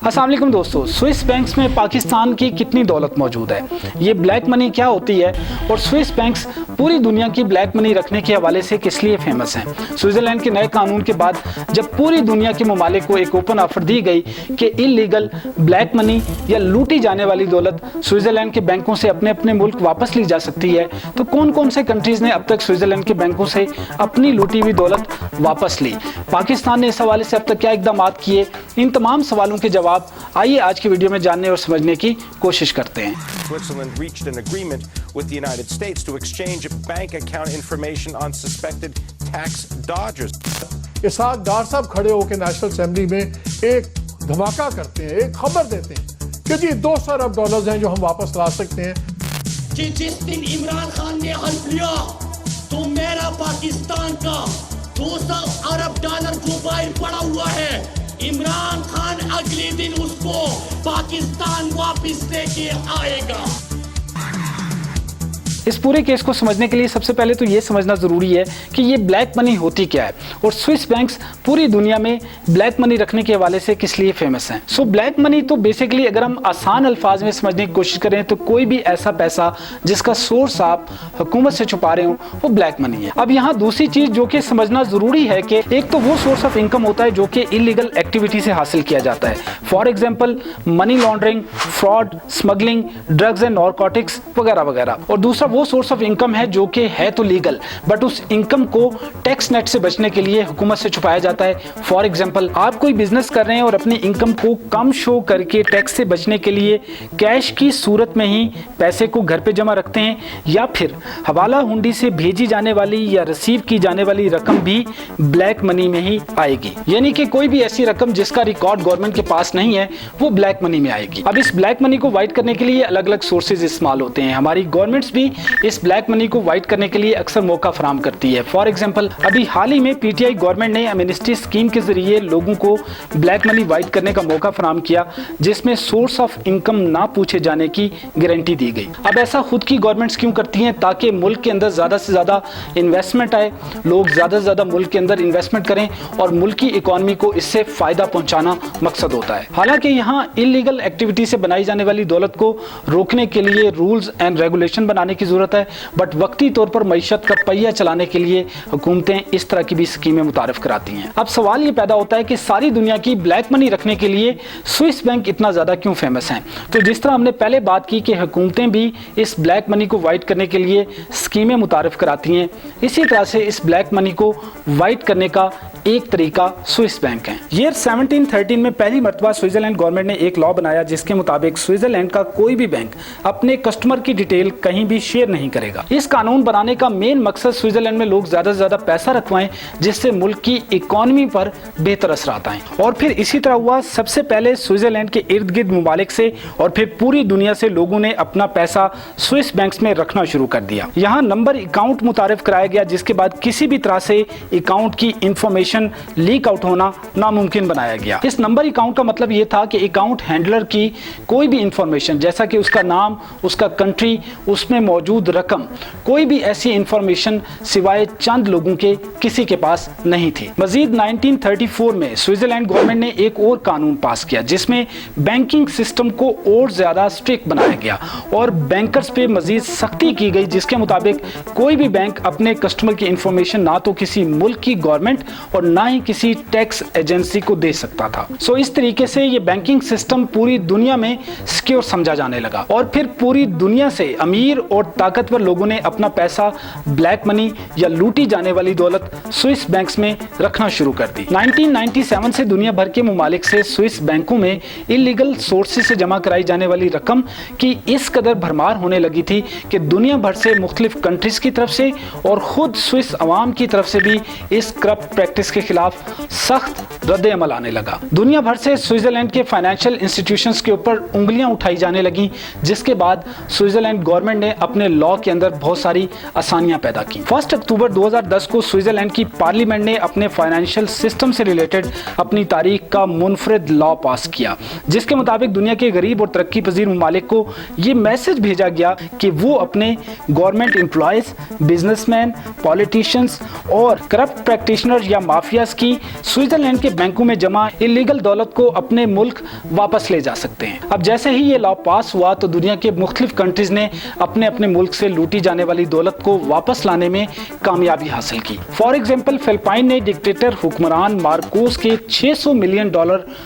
अस्सलाम वालेकुम दोस्तों, स्विस बैंक्स में पाकिस्तान की कितनी दौलत मौजूद है, ये ब्लैक मनी क्या होती है और स्विस बैंक्स पूरी दुनिया की ब्लैक मनी रखने के हवाले से किस लिए फेमस हैं। स्विट्जरलैंड के नए कानून के बाद जब पूरी दुनिया के ममालिक को एक ओपन ऑफर दी गई कि इलीगल ब्लैक मनी या लूटी जाने वाली दौलत स्विट्जरलैंड के बैंकों से अपने अपने मुल्क वापस ली जा सकती है, तो कौन कौन से कंट्रीज ने अब तक स्विट्जरलैंड के बैंकों से अपनी लूटी हुई दौलत वापस ली, पाकिस्तान ने इस हवाले से अब तक क्या इकदाम किए, इन तमाम सवालों के जवाब आइए आज की वीडियो में जानने और समझने की कोशिश करते हैं। Switzerland reached an agreement with the United States to exchange bank account information on suspected tax dodgers. Ishaq Dar साहब खड़े होकर नेशनल असेंबली में एक धमाका करते हैं, एक खबर देते हैं कि जी 200 अरब डॉलर्स हैं जो हम वापस ला सकते हैं। कि जिस दिन इमरान खान ने हल्फ लिया तो मेरा पाकिस्तान का 200 अरब डॉलर जो बाहर पड़ा हुआ है, इमरान खान अगले दिन उसको पाकिस्तान वापस लेके आएगा। इस पूरे केस को समझने के लिए सबसे पहले तो ये समझना ज़रूरी है कि ये ब्लैक मनी होती क्या है और स्विस बैंक्स पूरी दुनिया में ब्लैक मनी रखने के हवाले से किस लिए फेमस हैं। सो ब्लैक मनी तो बेसिकली अगर हम आसान अल्फाज में समझने की कोशिश करें तो कोई भी ऐसा पैसा जिसका सोर्स आप हुकूमत से छुपा रहे हो वो ब्लैक मनी है। अब यहाँ दूसरी चीज़ जो कि समझना ज़रूरी है कि एक तो वो सोर्स ऑफ इनकम होता है जो कि इलीगल एक्टिविटी से हासिल किया जाता है, for example money laundering, fraud, smuggling, drugs and narcotics वगैरह वगैरह। और दूसरा वो सोर्स ऑफ इनकम है जो कि है तो लीगल बट उस इनकम को टैक्स नेट से बचने के लिए हुकूमत से छुपाया जाता है। फॉर एग्जांपल आप कोई बिजनेस कर रहे हैं और अपनी इनकम को कम शो करके टैक्स से बचने के लिए कैश की सूरत में ही पैसे को घर पे जमा रखते हैं, या फिर हवाला हुंडी से भेजी जाने वाली या रिसीव की जाने वाली रकम भी ब्लैक मनी में ही आएगी, यानी कि कोई भी ऐसी रकम जिसका रिकॉर्ड गवर्नमेंट के पास नहीं है वो ब्लैक मनी में आएगी। अब इस ब्लैक मनी को वाइट करने के लिए अलग अलग सोर्सेज इस्तेमाल होते हैं। हमारी गवर्नमेंट्स भी इस ब्लैक मनी को वाइट करने के लिए अक्सर मौका फराहम करती है। फॉर एग्जांपल अभी हाल ही में पीटीआई गवर्नमेंट ने एमनेस्टी स्कीम के जरिए लोगों को ब्लैक मनी वाइट करने का मौका फराहम किया, जिसमें सोर्स ऑफ इनकम ना पूछे जाने की गारंटी दी गई। अब ऐसा खुद की गवर्नमेंट्स क्यों करती हैं? ताकि मुल्क के अंदर ज्यादा से ज्यादा इन्वेस्टमेंट आए, लोग ज्यादा से ज्यादा मुल्क के अंदर इन्वेस्टमेंट करें और मुल्क की इकोनॉमी को इससे फायदा पहुंचाना मकसद होता है। हालांकि यहाँ इलीगल एक्टिविटी से बनाई जाने वाली दौलत को रोकने के लिए रूल्स एंड रेगुलेशन बनाने की जरूरत है, बट वक्ती तौर पर मईशत का पहिया चलाने के लिए हुकूमतें इस तरह की भी स्कीमें मुतारिफ कराती हैं। अब सवाल ये पैदा होता है कि सारी दुनिया की ब्लैक मनी रखने के लिए स्विस बैंक इतना ज्यादा क्यों फेमस हैं? तो जिस तरह हमने पहले बात की कि हुकूमतें भी इस ब्लैक मनी को वाइट करने के लिए स्कीमें मुतारिफ कराती हैं, इसी तरह से इस ब्लैक मनी को वाइट करने का एक तरीका स्विस बैंक है। ईयर 1713 में पहली मरतबा स्विट्जरलैंड गवर्नमेंट ने एक लॉ बनाया जिसके मुताबिक स्विट्जरलैंड का कोई भी बैंक अपने कस्टमर की डिटेल कहीं भी शेयर नहीं करेगा। इस कानून बनाने का मेन मकसद स्विट्जरलैंड में लोग ज्यादा से ज्यादा पैसा रखवाएं जिससे मुल्क की इकोनॉमी पर बेहतर असरात आए। और फिर इसी तरह हुआ, सबसे पहले स्विट्जरलैंड के इर्द गिर्द ममालिक से और फिर पूरी दुनिया से लोगों ने अपना पैसा स्विस बैंक्स में रखना शुरू कर दिया। यहाँ नंबर अकाउंट मुतारिफ कराया गया जिसके बाद किसी भी तरह से अकाउंट की इंफॉर्मेशन लीक आउट होना नामुमकिन बनाया गया। इस नंबर अकाउंट का मतलब यह था कि अकाउंट हैंडलर की कोई भी इंफॉर्मेशन जैसा कि उसका नाम, उसका कंट्री, उसमें मौजूद रकम, कोई भी ऐसी इंफॉर्मेशन सिवाय चंद लोगों के किसी के पास नहीं थी। मजीद 1934 में स्विट्जरलैंड गवर्नमेंट ने एक और कानून पास किया जिसमें बैंकिंग सिस्टम को और ज्यादा स्ट्रिक्ट बनाया गया और बैंकर्स पे मजीद सख्ती की गई, जिसके मुताबिक कोई भी बैंक अपने कस्टमर की इंफॉर्मेशन ना तो किसी मुल्क की गवर्नमेंट और ना ही किसी टैक्स एजेंसी को दे सकता था। सो इस तरीके से ये बैंकिंग सिस्टम पूरी दुनिया में सिक्योर समझा जाने लगा और फिर पूरी दुनिया से अमीर और ताकतवर लोगों ने अपना पैसा ब्लैक मनी या लूटी जाने वाली दौलत स्विस बैंक्स में रखना शुरू कर दी। 1997 से दुनिया भर के मुमालिक से स्विस बैंकों में इलीगल सोर्सेज से जमा कराई जाने वाली रकम की इस कदर भरमार होने लगी थी कि दुनिया भर से मुख्तलिफ कंट्रीज की तरफ से और खुद स्विस अवाम की तरफ से भी इस करप्ट प्रैक्टिस के खिलाफ सख्त रद्द अमल आने लगा। दुनिया भर से स्विट्जरलैंड के फाइनेंशियल इंस्टीट्यूशंस के ऊपर उंगलियां उठाई जाने लगी, जिसके बाद स्विट्जरलैंड गवर्नमेंट ने अपने लॉ के अंदर बहुत सारी आसानियां पैदा की। 1 अक्टूबर 2010 को स्विट्जरलैंड की पार्लियामेंट ने अपने फाइनेंशियल सिस्टम से रिलेटेड अपनी तारीख का मुनफरिद लॉ पास किया, जिसके मुताबिक दुनिया के गरीब और तरक्की पजीर ममालिक को ये मैसेज भेजा गया कि वो अपने गवर्नमेंट एम्प्लॉयज, बिजनेसमैन, पॉलिटिशियंस और करप्ट प्रैक्टिशनर या माफियाज की स्विट्जरलैंड के बैंकों में जमा इलीगल दौलत को अपने मुल्क वापस ले जा सकते हैं। अब जैसे ही ये लॉ पास हुआ तो दुनिया के मुख्तलिफ कंट्रीज ने अपने अपने मुल्क से लूटी जाने वाली दौलत को वापस लाने में कामयाबी हासिल की। फॉर एग्जाम्पल फिलिपाइन ने डिक्टेटर हुक्मरान मार्कोस के $600 मिलियन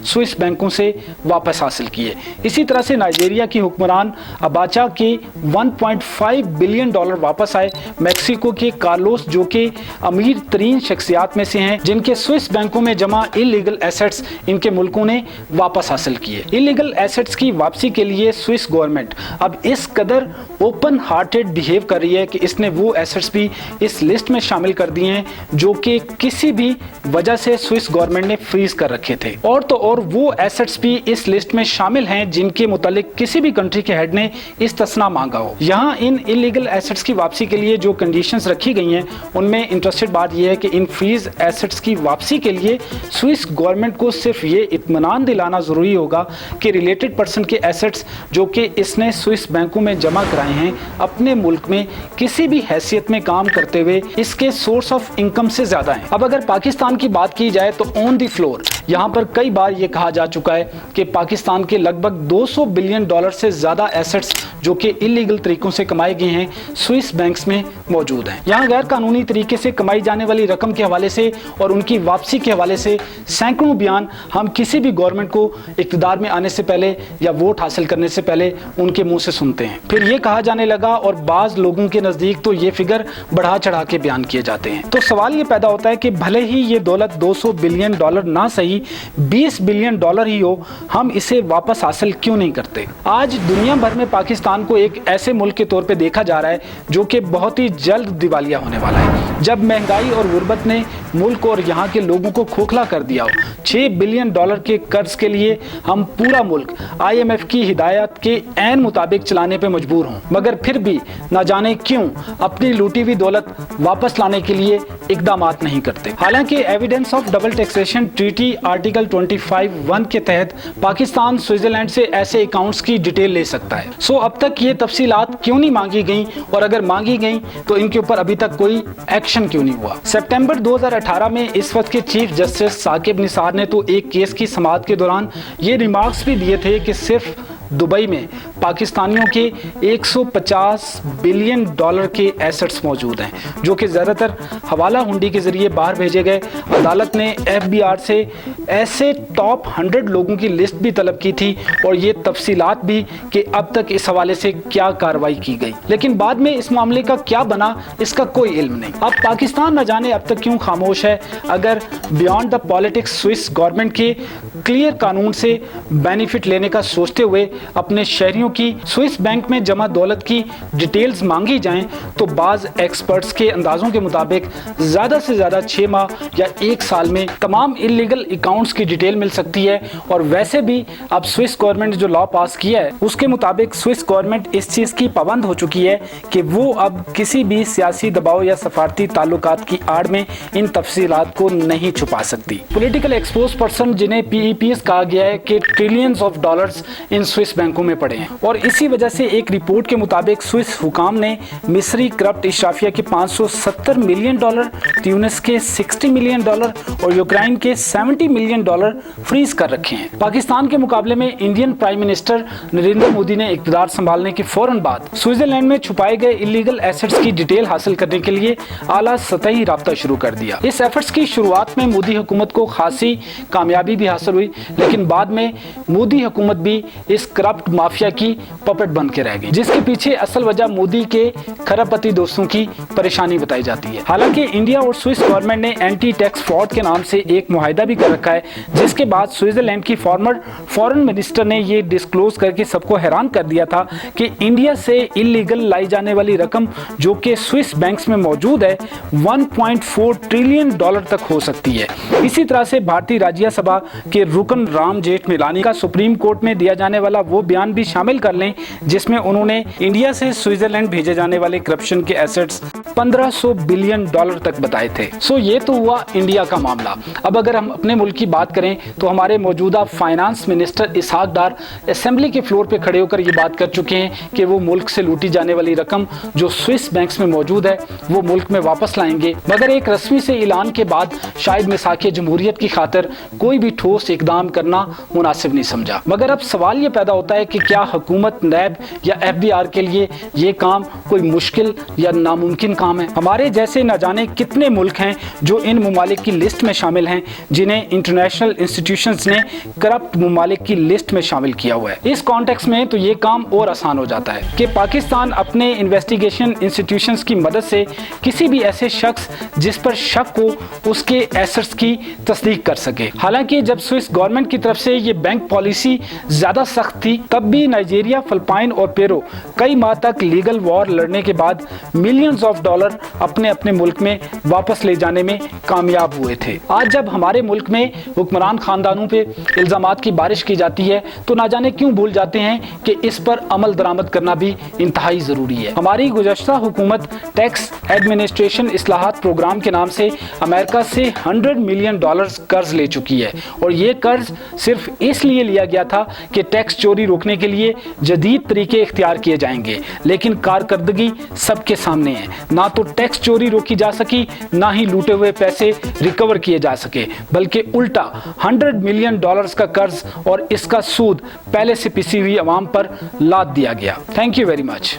स्विस बैंकों से वापस हासिल किए। इसी तरह से नाइजीरिया की हुक्मरान अबाचा के $1.5 बिलियन वापस आए। मैक्सिको के कार्लोस जो कि अमीर तरीन शख्सियात में से हैं, जिनके स्विस बैंकों में जमा इलीगल एसेट्स इनके मुल्कों ने वापस हासिल किए। इलीगल एसेट्स की वापसी के लिए स्विस गवर्नमेंट अब इस कदर ओपन हार्टेड बिहेव कर रही है कि इसने वो एसेट्स भी इस लिस्ट में शामिल कर दिए हैं जो कि किसी भी वजह से स्विस गवर्नमेंट ने फ्रीज कर रखे थे। और तो और वो एसेट्स भी इस लिस्ट में शामिल हैं जिनके मुतालिक किसी भी कंट्री के हेड ने इस्तिस्ना मांगा हो। यहाँ इन इलीगल एसेट्स की वापसी के लिए जो कंडीशंस रखी गई हैं उनमें इंटरेस्टेड बात यह है कि इन फ्रीज एसेट्स की वापसी के लिए स्विस गवर्नमेंट को सिर्फ ये इत्मीनान दिलाना जरूरी होगा कि रिलेटेड पर्सन के एसेट्स जो कि इसने स्विस बैंकों में जमा कराए हैं अपने मुल्क में किसी भी हैसियत में काम करते हुए इसके सोर्स ऑफ इनकम से ज्यादा हैं। अब अगर पाकिस्तान की बात की जाए तो ऑन द फ्लोर यहाँ पर कई बार ये कहा जा चुका है कि पाकिस्तान के लगभग $200 बिलियन से ज्यादा एसेट्स जो कि इलीगल तरीकों से कमाए गए हैं स्विस बैंक्स में मौजूद हैं। यहाँ गैर कानूनी तरीके से कमाई जाने वाली रकम के हवाले से और उनकी वापसी के हवाले से सैकड़ों बयान हम किसी भी गवर्नमेंट को इक़्तिदार में आने से पहले या वोट हासिल करने से पहले उनके मुंह से सुनते हैं। फिर ये कहा जाने लगा और बाज लोगों के नजदीक तो ये फिगर बढ़ा चढ़ा के बयान किए जाते हैं। तो सवाल ये पैदा होता है कि भले ही ये दौलत $200 बिलियन ना सही $20 बिलियन ही हो, हम इसे वापस हासिल क्यों नहीं करते। आज दुनिया भर में पाकिस्तान को एक ऐसे मुल्क के तौर पे देखा जा रहा है जो कि बहुत ही जल्द दिवालिया होने वाला है। जब महंगाई और गुर्बत ने मुल्क और यहाँ के लोगों को खोखला कर दिया हो, $6 बिलियन के कर्ज के लिए हम पूरा मुल्क IMF की हिदायत के ऐन मुताबिक चलाने पे मजबूर हों, मगर फिर भी न जाने क्यों अपनी लूटी हुई दौलत वापस लाने के लिए इकदामात नहीं करते। हालांकि evidence of double taxation treaty article 25(1) के तहत पाकिस्तान स्विट्जरलैंड से ऐसे अकाउंट्स की डिटेल ले सकता है। सो अब तक ये तफसीलात क्यों नहीं मांगी गई, और अगर मांगी गई तो इनके ऊपर अभी तक कोई एक्शन क्यों नहीं हुआ। सितंबर 2018 में इस वक्त के चीफ जस्टिस साकिब निसार ने तो एक केस की समाअत के दौरान ये रिमार्क्स भी दिए थे कि सिर्फ दुबई में पाकिस्तानियों के $150 बिलियन के एसेट्स मौजूद हैं जो कि ज़्यादातर हवाला हुंडी के ज़रिए बाहर भेजे गए। अदालत ने FBR से ऐसे टॉप 100 लोगों की लिस्ट भी तलब की थी और ये तफसीलात भी कि अब तक इस हवाले से क्या कार्रवाई की गई, लेकिन बाद में इस मामले का क्या बना इसका कोई इल्म नहीं। अब पाकिस्तान न जाने अब तक क्यों खामोश है। अगर beyond the politics Swiss government के क्लियर कानून से बेनिफिट लेने का सोचते हुए अपने शहरियों की स्विस बैंक में जमा दौलत की डिटेल्स मांगी जाएं तो बाज एक्सपर्ट्स के अंदाजों के मुताबिक ज्यादा से ज्यादा 6 माह या 1 साल में तमाम इलीगल अकाउंट्स की डिटेल मिल सकती है। और वैसे भी अब स्विस गवर्नमेंट जो लॉ पास किया है उसके मुताबिक स्विस गवर्नमेंट इस चीज की पाबंद हो चुकी है कि वो अब किसी भी सियासी दबाव या सफारती ताल्लुकात की आड़ में इन तफसीलात को नहीं छुपा सकती। पॉलिटिकल एक्सपोज पर्सन जिन्हें PEPs कहा गया है कि trillions of dollars in Swiss बैंकों में पड़े हैं, और इसी वजह से एक रिपोर्ट के मुताबिक स्विस हुकाम ने मिस्री करप्ट इशराफिया के $570 मिलियन, ट्यूनिस के $60 मिलियन और यूक्रेन के $70 मिलियन फ्रीज कर रखे हैं। पाकिस्तान के मुकाबले में Indian prime minister Narendra Modi ने इक़्तिदार संभालने के फौरन बाद स्विट्जरलैंड में छुपाए गए इलीगल एसेट्स की डिटेल हासिल करने के लिए आला सतही राब्ता शुरू कर दिया। इस एफर्ट्स की शुरुआत में मोदी हुकूमत को खासी कामयाबी भी हासिल हुई, लेकिन बाद में मोदी हुकूमत भी इस करप्ट माफिया की पपेट बन के रह गई, जिसके पीछे असल वजह मोदी के खरबपति दोस्तों की परेशानी बताई जाती है। हालांकि इंडिया और स्विस गवर्नमेंट ने एंटी टैक्स फ्रॉड के नाम से एक मुआहिदा भी कर रखा है, जिसके बाद स्विट्जरलैंड की फॉर्मर फॉरेन मिनिस्टर ने ये डिस्क्लोज करके सबको हैरान कर दिया था कि इंडिया से इलीगल लाई जाने वाली रकम जो कि स्विस बैंक्स में मौजूद है $1.4 ट्रिलियन तक हो सकती है। इसी तरह से भारतीय राज्यसभा के रुकन राम जेठमलानी का सुप्रीम कोर्ट में दिया जाने वाला वो बयान भी शामिल कर लें जिसमें उन्होंने इंडिया से स्विट्जरलैंड भेजे जाने वाले करप्शन के एसेट्स $1500 बिलियन तक बताए थे। सो ये तो हुआ इंडिया का मामला। अब अगर हम अपने मुल्क की बात करें तो हमारे मौजूदा फाइनेंस मिनिस्टर इसहाक डार असेंबली के फ्लोर पे खड़े होकर ये बात कर चुके हैं कि वो मुल्क से लूटी जाने वाली रकम जो स्विस बैंक्स में मौजूद है वो मुल्क में वापस लाएंगे, मगर एक रस्मी से ऐलान के बाद शायद मिसाके जमहूरियत की खातिर कोई भी ठोस इकदाम करना मुनासिब नहीं समझा। मगर अब सवाल ये पैदा होता है कि क्या हुकूमत, नैब या FBI के लिए ये काम कोई मुश्किल या नामुमकिन काम है? हमारे जैसे न जाने कितने मुल्क हैं जो इन ममालिक की लिस्ट में शामिल हैं जिन्हें इंटरनेशनल इंस्टीट्यूशंस ने करप्ट ममालिक की लिस्ट में शामिल किया हुआ है। इस कॉन्टेक्स्ट में तो ये काम और आसान हो जाता है कि पाकिस्तान अपने इन्वेस्टिगेशन इंस्टीट्यूशंस की मदद से किसी भी ऐसे शख्स जिस पर शक हो उसके एसेट्स की तस्दीक कर सके। हालांकि जब स्विस गवर्नमेंट की तरफ से ये बैंक पॉलिसी ज्यादा सख्त थी तब भी नाइजीरिया, फिलिपाइन और पेरू कई माह तक लीगल वॉर लड़ने के बाद मिलियंस ऑफ डॉलर अपने अपने मुल्क में वापस ले जाने में कामयाब हुए थे। आज जब हमारे मुल्क में हुक्मरान खानदानों पे इल्जामात की बारिश की जाती है तो ना जाने क्यों भूल जाते हैं कि इस पर अमल दरामद करना भी इंतहाई जरूरी है। हमारी गुज़श्ता हुकूमत टैक्स एडमिनिस्ट्रेशन इस्लाहात प्रोग्राम के नाम से अमेरिका से $100 मिलियन कर्ज ले चुकी है और ये कर्ज सिर्फ इसलिए लिया गया था कि टैक्स चोरी रोकने के लिए जदीद तरीके इख्तियार किए जाएंगे, लेकिन कारकर्दगी सबके सामने है। ना तो टैक्स चोरी रोकी जा सकी, ना ही लूटे हुए पैसे रिकवर किए जा सके, बल्कि उल्टा $100 मिलियन का कर्ज और इसका सूद पहले से पिसी हुई आवाम पर लाद दिया गया। Thank you very much.